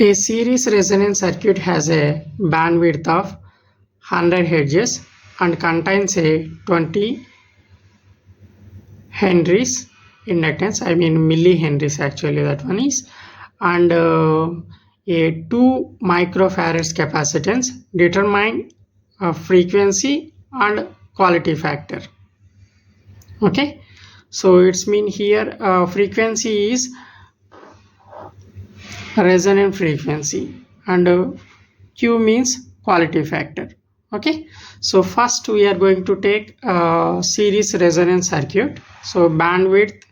A series resonance circuit has a bandwidth of 100 Hz and contains a 20 Henries inductance, I mean millihenries actually that one is, and a 2 microfarads capacitance. Determine frequency and quality factor. Okay, so it's mean here frequency is resonant frequency and Q means quality factor. Okay, so first we are going to take series resonance circuit. So bandwidth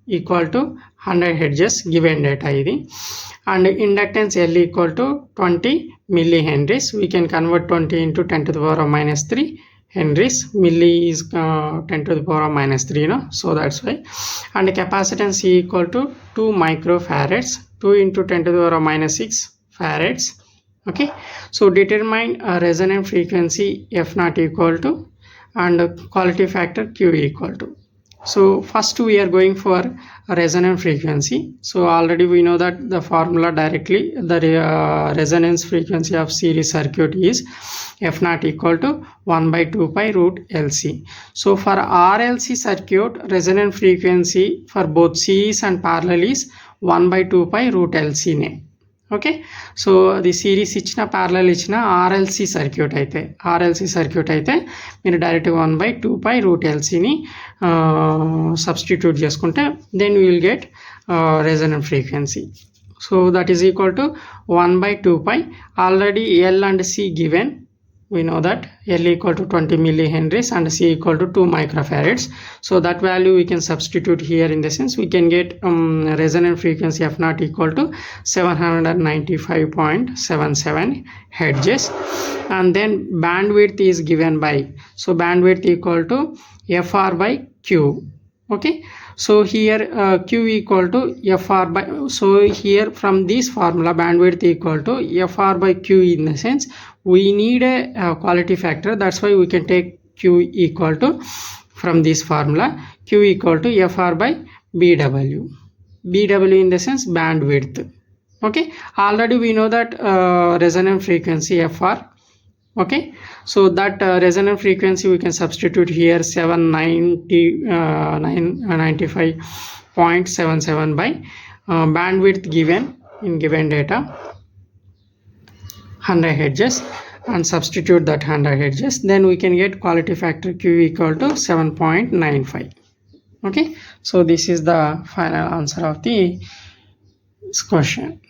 equal to 100 Hz given data idi, and inductance L equal to 20 millihenries. We can convert 20 into 10 to the power of minus 3 henries. Milli is 10 to the power of minus 3, so that's why. And capacitance equal to 2 microfarads, 2 into 10 to the power of minus 6 farads. Okay, so determine resonant frequency F naught equal to and quality factor Q equal to. So first we are going for resonant frequency. So already we know that the formula directly, the resonance frequency of series circuit is F naught equal to 1 by 2 pi root LC. So for RLC circuit, resonant frequency for both series and parallel is 1 by 2 pi root LC ne. Okay, so the series ichna parallel ichna RLC circuit aithe meer direct 1 by 2 pi root LC ni substitute cheskunte, then we will get resonant frequency. So that is equal to 1 by 2 pi. Already L and C given, we know that L equal to 20 millihenries and C equal to 2 microfarads. So that value we can substitute here. In the sense we can get resonant frequency F naught equal to 795.77 Hz, and then bandwidth is given by, so bandwidth equal to FR by Q. Okay, so here Q equal to FR by, so here from this formula bandwidth equal to FR by Q. In the sense we need a quality factor, that's why we can take Q equal to, from this formula, Q equal to FR by BW. BW in the sense bandwidth. Okay, already we know that resonant frequency FR. Okay, so that resonant frequency we can substitute here 795.77 by bandwidth given in given data 100 Hz, and substitute that 100 Hz, then we can get quality factor Q equal to 7.95. Okay, so this is the final answer of the question.